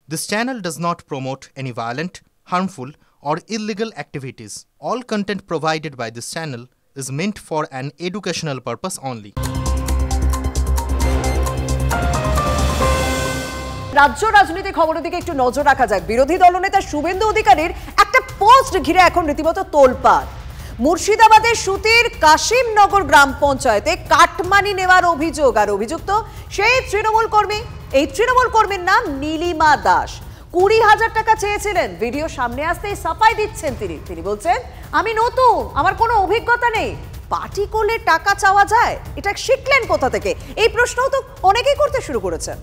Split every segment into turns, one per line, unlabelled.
This channel does not promote any violent, harmful, or illegal activities. All content provided by this channel is meant for an educational purpose only.
রাজ্য রাজনীতি খবরের দিকে একটু নজর রাখা যাক। বিরোধী দলনেতা শুভেন্দু অধিকারীর একটা পোস্ট ঘিরে এখন রীতিমতো তোলপাড়। মুর্শিদাবাদের সুতির কাশিমনগর গ্রাম পঞ্চায়েতে কাটমানি নেওয়ার অভিযোগ, আর অভিযুক্ত সেই তৃণমূল কর্মী। এই তৃণমূল কর্মীর নাম নীলিমা দাস। 20,000 টাকা চেয়েছিলেন। ভিডিও সামনে আসতেই সাফাই দিচ্ছেন তিনি বলছেন, আমি নতুন, আমার কোনো অভিজ্ঞতা নেই। পার্টি করলে টাকা চাওয়া যায়, এটা শিখলেন কোথা থেকে? এই প্রশ্নও তো অনেকেই করতে শুরু করেছেন।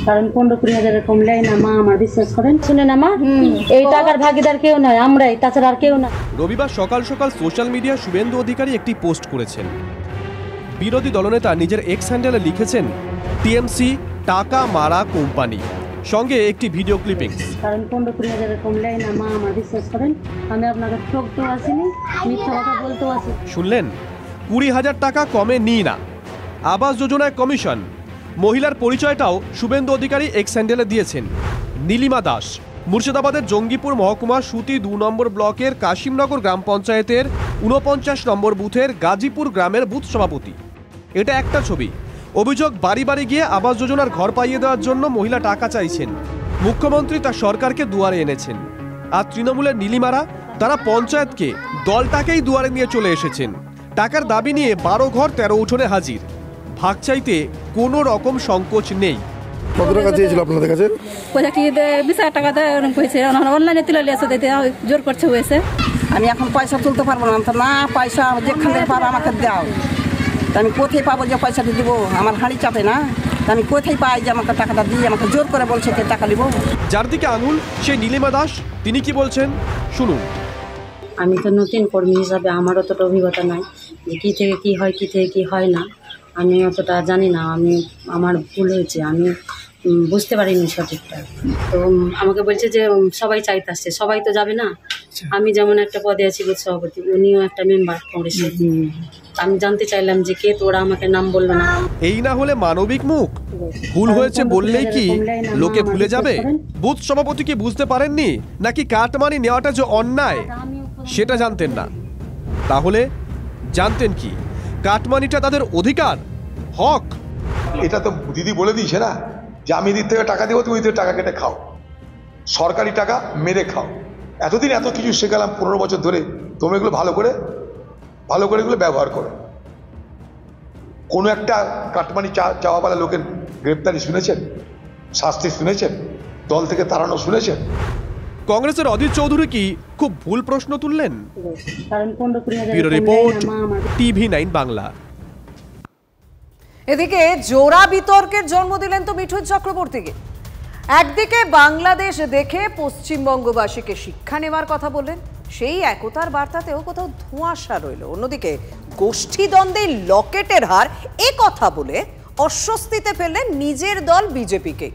কারণ 15-20,000 কম লেয় না মা, আমার বিশ্বাস করেন, শুনে না মা, এই টাকার ভাগিদার কেউ নয়, আমরাই, তাছাড়া আর কেউ না।
রবিবার সকাল সকাল সোশ্যাল মিডিয়া শুভেন্দু অধিকারী একটি পোস্ট করেছেন। বিরোধী দলনেতা নিজের এক্স হ্যান্ডেলে লিখেছেন, টিএমসি টাকা মারা কোম্পানি, সঙ্গে একটি ভিডিও ক্লিপিং।
কারণ 15-20,000 কম লেয় না মা, আমার বিশ্বাস করেন, আমি আপনাকে ঠকতেও আসিনি, মিথ্যা কথা বলতেও আসিনি।
শুনলেন, 20,000 টাকা কমে নিই না, আবাস যোজনায় কমিশন। মহিলার পরিচয়টাও শুভেন্দু অধিকারী এক্স হ্যান্ডেলে দিয়েছেন। নীলিমা দাস মুর্শিদাবাদের জঙ্গিপুর মহকুমার সুতি 2 নম্বর ব্লকের কাশিমনগর গ্রাম পঞ্চায়েতের 49 নম্বর বুথের গাজীপুর গ্রামের বুথ সভাপতি। এটা একটা ছবি। অভিযোগ, বাড়ি বাড়ি গিয়ে আবাস যোজনার ঘর পাইয়ে দেওয়ার জন্য মহিলা টাকা চাইছেন। মুখ্যমন্ত্রী তার সরকারকে দুয়ারে এনেছেন। আর তৃণমূলের নীলিমারা, তারা পঞ্চায়েতকে, দলটাকেই দুয়ারে নিয়ে চলে এসেছেন। টাকার দাবি নিয়ে 12 ঘর 13 উঠোনে হাজির। ভাগ চাইতে কোনো রকম সংকোচ নেই।
কত টাকা চেয়েছিল আপনাদের কাছে?
20,000 টাকা অনলাইনে তুলে নিয়ে এসে জোর করছে হয়েছে।
আমি এখন পয়সা তুলতে পারবো না, না পয়সা যেখান থেকে পারো আমাকে দাও। আমি কোথায় পাবো যে পয়সাটা দিব? আমার হাঁড়ি চাপে না, আমি কোথায় পাই যে আমাকে টাকাটা দিয়ে আমাকে জোর করে বলছে কে টাকা দিব?
যার দিকে আঙুল সেই নীলিমা দাস, তিনি কি বলছেন শুনুন।
আমি তো নতুন কর্মী হিসাবে আমার অতটা অভিজ্ঞতা নাই যে কী থেকে কী হয়, কী থেকে কী হয় না, আমি অতটা জানি না। আমার ভুল হয়েছে, আমি বুঝতে পারিনি সঠিকটা। তো আমাকে বলছে যে সবাই চাইতে আসছে, সবাই তো যাবে না। আমি যেমন একটা পদে আছি বুথ সভাপতি, উনিও একটা মেম্বার কংগ্রেসের। আমি জানতে চাইলাম যে কে, তো ওরা আমাকে নাম বললো না।
এই না হলে মানবিক মুখ, ভুল হয়েছে বললেই কি লোকে ভুলে যাবে? বুথ সভাপতি কি বুঝতে পারেননি নাকি কাটমানি নেওয়াটা যে অন্যায় সেটা জানতেন না? তাহলে জানতেন কি কাটমানিটা তাদের অধিকার, হক?
এটা তো দিদি বলে দিয়েছে না যে আমি এদিক থেকে টাকা দেবো, তুমি এদিক থেকে টাকা কেটে খাও, সরকারি টাকা মেরে খাও। এতদিন এত কিছু শেখালাম 15 বছর ধরে, তোমরা এগুলো ভালো করে এগুলো ব্যবহার করো। কোনো একটা কাটমানি চাওয়াওয়ালা লোকের গ্রেপ্তারি শুনেছেন? শাস্তি শুনেছেন? দল থেকে তাড়ানো শুনেছেন?
কংগ্রেসের অধীর চৌধুরী কি খুব ভুল প্রশ্ন তুললেন?
কারণ 15-20,000
ব্যুরো রিপোর্ট, TV9 বাংলা।
এদিকে জোড়া বিতর্কের জন্ম দিলেন তো মিঠুন চক্রবর্তীকে। একদিকে বাংলাদেশ দেখে পশ্চিমবঙ্গবাসীকে শিক্ষা নেওয়ার কথা বললেন, সেই একতার বার্তাতেও কোথাও ধোঁয়াশা রইল। অন্যদিকে গোষ্ঠীদ্বন্দ্বে লকেটের হার এ কথা বলে অস্বস্তিতে ফেললেন নিজের দল বিজেপিকে।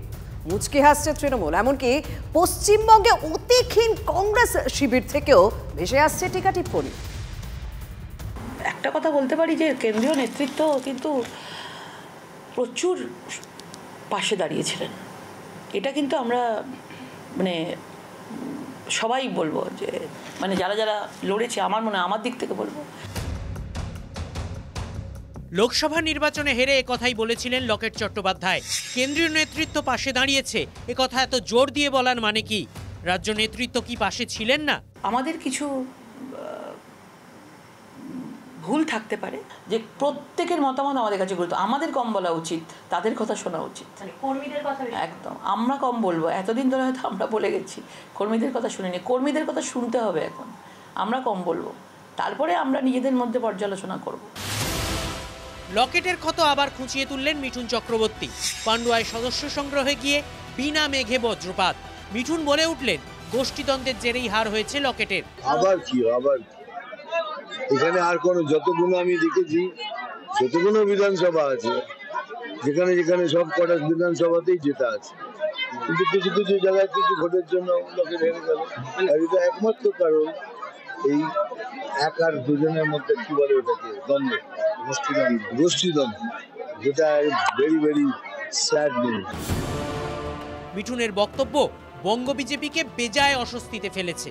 মুচকি হাসছে তৃণমূল, এমনকি পশ্চিমবঙ্গে অতিক্ষীণ কংগ্রেস শিবির থেকেও ভেসে আসছে টিকা টিপ্পণী।
একটা কথা বলতে পারি যে কেন্দ্রীয় নেতৃত্ব কিন্তু প্রচুর পাশে দাঁড়িয়েছিলেন। এটা কিন্তু আমরা সবাই বলবো যে যারা যারা লড়েছে, আমার মনে হয়, আমার দিক থেকে বলবো।
লোকসভা নির্বাচনে হেরে একথাই বলেছিলেন লকেট চট্টোপাধ্যায়। কেন্দ্রীয় নেতৃত্ব পাশে দাঁড়িয়েছে, একথা এত জোর দিয়ে বলার মানে কি? রাজ্য নেতৃত্ব কি পাশে ছিলেন না?
আমাদের কিছু ভুল থাকতে পারে, যে প্রত্যেকের মতামত আমাদের কাছে গুরুত্ব। আমাদের কম বলা উচিত, তাদের কথা শোনা উচিত।
কর্মীদের কথা
একদম আমরা কম বলবো। এতদিন ধরে হয়তো আমরা বলে গেছি, কর্মীদের কথা শুনিনি। কর্মীদের কথা শুনতে হবে এখন। আমরা কম বলবো, তারপরে আমরা নিজেদের মধ্যে পর্যালোচনা করব।
লকেটের ক্ষত আবার খুঁচিয়ে তুললেন মিঠুন চক্রবর্তী। পান্ডুয়ায় সদস্য সংগ্রহে গিয়ে বিনা মেঘে বজ্রপাত। মিঠুন বলে উঠলেন, গোষ্ঠীদ্বন্দ্বের জেরেই হার হয়েছে লকেটের।
আবার এখানে আর কোনো, যতগুলো আমি দেখেছি, যতগুলো বিধানসভা আছে, যেখানে যেখানে সব কটা বিধানসভাতেই জেতা আছে, কিন্তু কিছু কিছু জায়গায় কিছু ভোটের জন্য লকেট হেরে গেল। আর এটা একমাত্র কারণ এই এক আর দুজনের মধ্যে কি বলে ওটাকে, দ্বন্দ্ব, গোষ্ঠীদ্বন্দ্ব, যেটা ভেরি ভেরি স্যাড নিউজ।
মিঠুনের বক্তব্য বঙ্গ বিজেপিকে বেজায় অস্বস্তিতে ফেলেছে,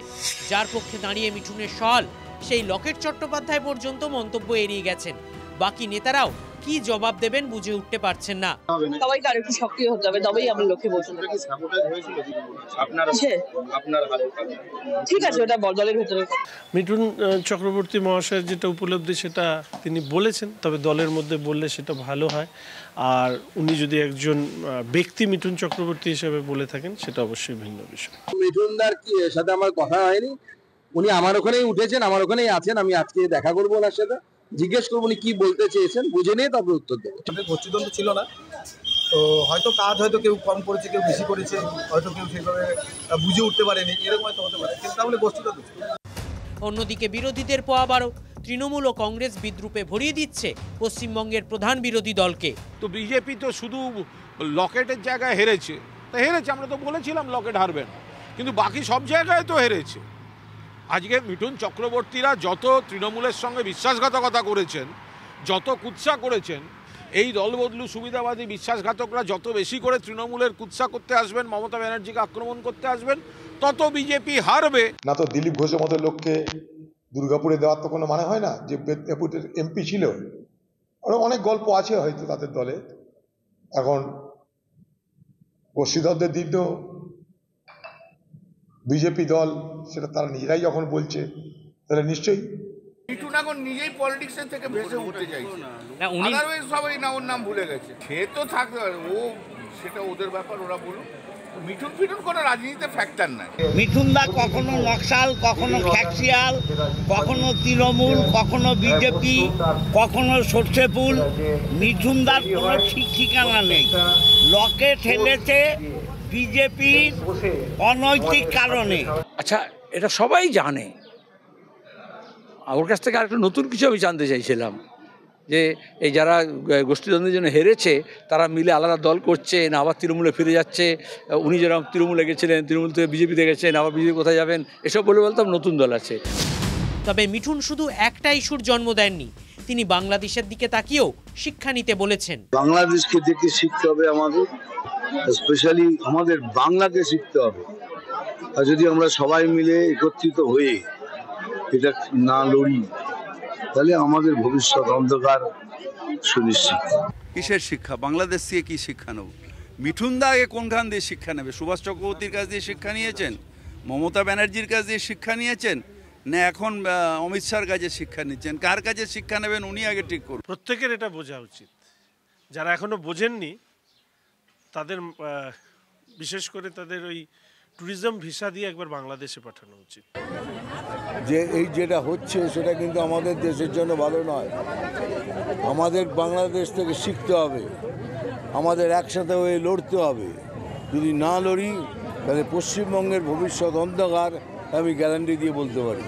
যার পক্ষে দাঁড়িয়ে মিঠুনের সওয়াল সেই লকেট চট্টোপাধ্যায় পর্যন্ত মন্তব্য এড়িয়ে গেছেন। বাকি নেতারাও কি জবাব দেবেন বুঝে উঠতে পারছেন না।
সবাইকে আরেকটু সক্রিয় হতে হবে, তবেই আমরা লক্ষ্যে পৌঁছাতে পারবো। ঠিক আছে, ওটা দলের ভেতরে।
মিঠুন চক্রবর্তী মহাশয়ের যেটা উপলব্ধি সেটা তিনি বলেছেন, তবে দলের মধ্যে বললে সেটা ভালো হয়। আর উনি যদি একজন ব্যক্তি মিঠুন চক্রবর্তী হিসেবে বলে থাকেন সেটা অবশ্যই ভিন্ন বিষয়।
মিঠুনদার কি এর সাথে আমার কথা হয়নি, উনি আমার ওখানেই উঠেছেন, আমার ওখানেই আছেন। আমি আজকে দেখা করবো ওনার সাথে, জিজ্ঞেস করবো উনি কি বলতে চেয়েছেন, বুঝে নিয়ে তারপর উত্তর দেবো।
গোষ্ঠীদ্বন্দ্ব ছিল না, তো হয়তো কাজ হয়তো কেউ কম করেছে, কেউ বেশি করেছে, হয়তো কেউ সেভাবে বুঝে উঠতে পারেনি, এরকম হয়তো হতে পারে, কিন্তু তাহলে গোষ্ঠীদ্বন্দ্ব ছিল।
অন্যদিকে বিরোধীদের পোয়াবারও তৃণমূল ও কংগ্রেস বিদ্রুপে ভরিয়ে দিচ্ছে পশ্চিমবঙ্গের প্রধান বিরোধী দলকে।
তো বিজেপি তো শুধু লকেটের জায়গায় হেরেছে, তা হেরেছে, আমরা তো বলেছিলাম লকেট হারবে না, কিন্তু বাকি সব জায়গায় তো হেরেছে। আজকে মিঠুন চক্রবর্তীরা যত তৃণমূলের সঙ্গে বিশ্বাসঘাতকতা করেছেন, যত কুৎসা করেছেন, এই দলবদলু সুবিধাবাদী বিশ্বাসঘাতকরা যত বেশি করে তৃণমূলের কুৎসা করতে আসবেন, মমতা ব্যানার্জিকে আক্রমণ করতে আসবেন, তত বিজেপি হারবে।
না তো দিলীপ ঘোষের মতো লোককে দুর্গাপুরে দেওয়ার তো কোনো মানে হয় না, যে মেদিনীপুরের এমপি ছিল। আরও অনেক গল্প আছে হয়তো তাদের দলে। এখন গোষ্ঠীদ্বন্দ্বের দিন তো বিজেপি দল সেটা তারা নিজেরাই যখন বলছে, তাহলে নিশ্চয়ই
মিঠুন এখন নিজেই পলিটিক্সের থেকে ভেসে উঠতে চাইছে, সবাই না ওর নাম ভুলে গেছে। সে তো থাকতে পারে, ও সেটা ওদের ব্যাপার, ওরা বলুন। মিঠুন ফিঠুন কোনো রাজনীতিতে ফ্যাক্টর নাই।
মিঠুনদা কখনো নকশাল, কখনো খ্যাকশিয়াল, কখনো তৃণমূল, কখনো বিজেপি, কখনো সর্ষে ফুল। মিঠুনদার কোনো ঠিক ঠিকানা নেই। লকে ঠেলেছে বিজেপির অনৈতিক কারণে।
আচ্ছা, এটা সবাই জানে। ওর কাছ থেকে আরেকটা নতুন কিছু আমি জানতে চাইছিলাম, যে এই যারা গোষ্ঠীদ্বন্দ্বের জন্য হেরেছে তারা মিলে আলাদা দল করছে না আবার তৃণমূলে ফিরে যাচ্ছে। উনি যেরকম তৃণমূলে গেছিলেন, তৃণমূল থেকে বিজেপিতে গেছেন, আবার বিজেপি কোথায় যাবেন, এসব বলে বলতাম নতুন দল আছে।
তবে মিঠুন শুধু একটা ইস্যুর জন্ম দেননি, তিনি বাংলাদেশের দিকে তাকিয়েও শিক্ষা নিতে বলেছেন।
বাংলাদেশকে দেখে শিখতে হবে আমাদের, স্পেশালি আমাদের বাংলাকে শিখতে হবে। আর যদি আমরা সবাই মিলে একত্রিত হয়ে এটা না লড়ি, তাহলে আমাদের ভবিষ্যৎ অন্ধকার সুনিশ্চিত।
কিসের শিক্ষা? বাংলাদেশ থেকে কি শিক্ষা নেব? মিঠুনদা আগে কোনখান দিয়ে শিক্ষা নেবে? সুভাষ চক্রবর্তীর কাছ দিয়ে শিক্ষা নিয়েছেন, মমতা ব্যানার্জির কাছ দিয়ে শিক্ষা নিয়েছেন, না এখন অমিত শাহর কাছে শিক্ষা নিচ্ছেন? কার কাছে শিক্ষা নেবেন উনি আগে ঠিক করুন।
প্রত্যেকের এটা বোঝা উচিত। যারা এখনো বোঝেননি তাদের বিশেষ করে তাদের ওই ট্যুরিজম ভিসা দিয়ে একবার বাংলাদেশে পাঠানো উচিত।
যে এই যেটা হচ্ছে সেটা কিন্তু আমাদের দেশের জন্য ভালো নয়। আমাদের বাংলাদেশ থেকে শিখতে হবে, আমাদের একসাথে হয়ে লড়তে হবে। যদি না লড়ি তাহলে পশ্চিমবঙ্গের ভবিষ্যৎ অন্ধকার, আমি গ্যারান্টি দিয়ে বলতে পারি।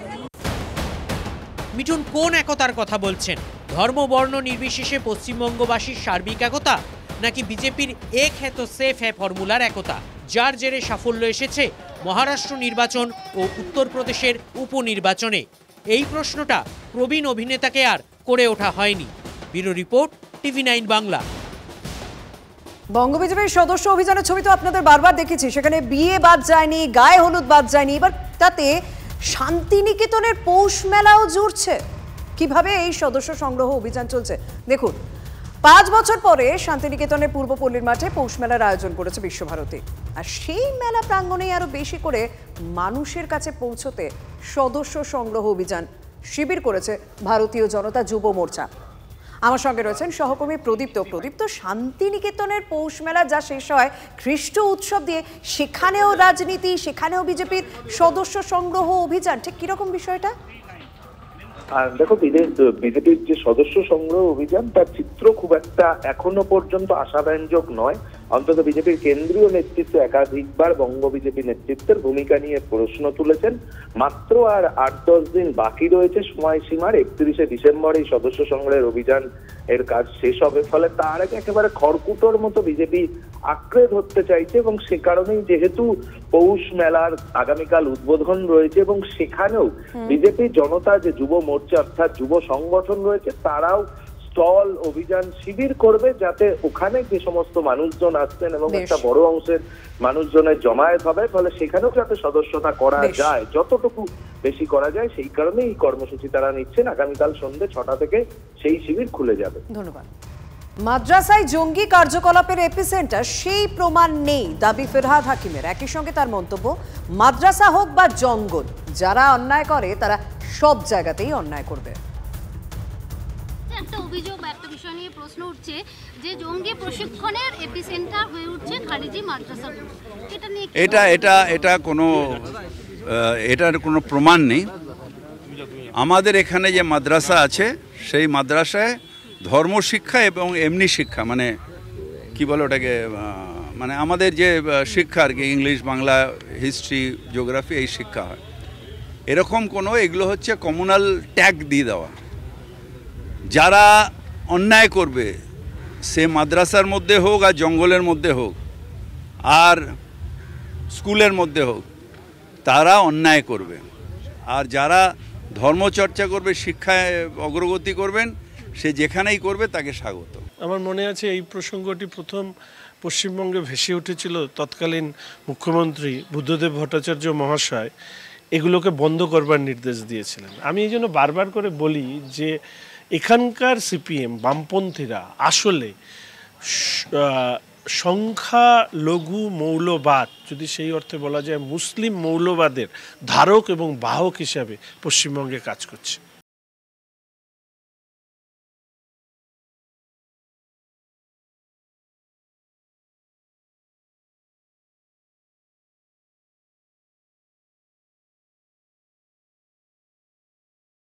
মিঠুন কোন একতার কথা বলছেন? ধর্ম বর্ণ নির্বিশেষে পশ্চিমবঙ্গবাসীর সার্বিক একতা, নাকি বিজেপির এক হ্যাঁ তো সেফ হ্যাঁ ফর্মুলার একতা, যার জেরে সাফল্য এসেছে মহারাষ্ট্র নির্বাচন ও উত্তরপ্রদেশের উপনির্বাচনে? এই প্রশ্নটা প্রবীণ অভিনেতাকে আর করে ওঠা হয়নি। Bureau report, TV9 Bangla.
বঙ্গ বিজেপির সদস্য অভিযানের ছবি তো আপনাদের বারবার দেখেছি, সেখানে বিয়ে বাদ যায়নি, গায়ে হলুদ বাদ যায়নি, এবার তাতে শান্তিনিকেতনের পৌষ মেলাও জুড়ছে। কিভাবে এই সদস্য সংগ্রহ অভিযান চলছে দেখুন। 5 বছর পরে শান্তিনিকেতনের পূর্বপল্লীর মাঠে পৌষ মেলার আয়োজন করেছে বিশ্বভারতী, আর সেই মেলা প্রাঙ্গণে আরো বেশি করে মানুষের কাছে পৌঁছতে সদস্য সংগ্রহ অভিযান শিবির করেছে ভারতীয় জনতা যুব মোর্চা। আমার সঙ্গে রয়েছেন সহকর্মী প্রদীপ্ত। শান্তিনিকেতনের পৌষ মেলা যা শেষ হয় খ্রিস্ট উৎসব দিয়ে, সেখানেও রাজনীতি, সেখানেও বিজেপির সদস্য সংগ্রহ অভিযান, ঠিক কিরকম বিষয়টা?
দেখো, বিজেপির যে সদস্য সংগ্রহ অভিযান তার চিত্র খুব একটা এখনো পর্যন্ত আশাব্যঞ্জক নয়। অন্তত বিজেপির কেন্দ্রীয় নেতৃত্ব একাধিকবার বঙ্গ বিজেপি নেতৃত্বের ভূমিকা নিয়ে প্রশ্ন তুলেছেন। মাত্র আর 8-10 দিন বাকি রয়েছে সময়সীমার। 31শে ডিসেম্বর এই সদস্য সংগ্রহের অভিযান এর কাজ শেষ হবে। ফলে তার আগে একেবারে খড়কুটোর মতো বিজেপি আঁকড়ে ধরতে চাইছে, এবং সে কারণেই যেহেতু পৌষ মেলার আগামীকাল উদ্বোধন রয়েছে এবং সেখানেও বিজেপি জনতা যে যুব মোর্চা অর্থাৎ যুব সংগঠন রয়েছে তারাও স্টল, অভিযান, শিবির করবে, যাতে ওখানে যে সমস্ত মানুষজন আসছেন এবং একটা বড় অংশের মানুষজনের জমায়েত হবে, ফলে সেখানেও যাতে সদস্যতা করা যায়, যতটুকু বেশি করা যায়, সেই কারণে এই কর্মসূচি তারা নিচ্ছেন। আগামীকাল সন্ধ্যে 6টা থেকে সেই শিবির খুলে যাবে।
ধন্যবাদ। মাদ্রাসায় জঙ্গি কার্যকলাপের এপিসেন্টার সেই প্রমাণ নেই দাবি ফেরহাদ হাকিমের। একই সঙ্গে তার মন্তব্য, মাদ্রাসা হোক বা জঙ্গল, যারা অন্যায় করে তারা সব জায়গাতেই অন্যায় করবে।
একটা অভিযোগ বা একটা বিষয় নিয়ে প্রশ্ন উঠছে যে জঙ্গি প্রশিক্ষণের এপিসেন্টার হয়ে উঠছে খারিজি মাদ্রাসাগুলো, এটা নিয়ে
এটা কোনো এটার কোনো প্রমাণ নেই। আমাদের এখানে যে মাদ্রাসা আছে সেই মাদ্রাসায় ধর্মশিক্ষা এবং এমনি শিক্ষা, মানে কি বলে ওটাকে, মানে আমাদের যে শিক্ষা আর কি, ইংলিশ, বাংলা, হিস্ট্রি, জিওগ্রাফি, এই শিক্ষা হয়। এরকম কোনো, এগুলো হচ্ছে কমিউনাল ট্যাগ দিয়ে দেওয়া। যারা অন্যায় করবে, সে মাদ্রাসার মধ্যে হোক আর জঙ্গলের মধ্যে হোক আর স্কুলের মধ্যে হোক, তারা অন্যায় করবে। আর যারা ধর্মচর্চা করবে, শিক্ষায় অগ্রগতি করবেন, সে যেখানেই করবে তাকে স্বাগত।
আমার মনে আছে এই প্রসঙ্গটি প্রথম পশ্চিমবঙ্গে ভেসে উঠেছিল তৎকালীন মুখ্যমন্ত্রী বুদ্ধদেব ভট্টাচার্য মহাশয় এগুলোকে বন্ধ করবার নির্দেশ দিয়েছিলেন। আমি এই জন্য বারবার করে বলি যে এখানকার সিপিএম বামপন্থীরা আসলে সংখ্যালঘু মৌলবাদ, যদি সেই অর্থে বলা যায় মুসলিম মৌলবাদের ধারক এবং বাহক হিসাবে পশ্চিমবঙ্গে কাজ করছে।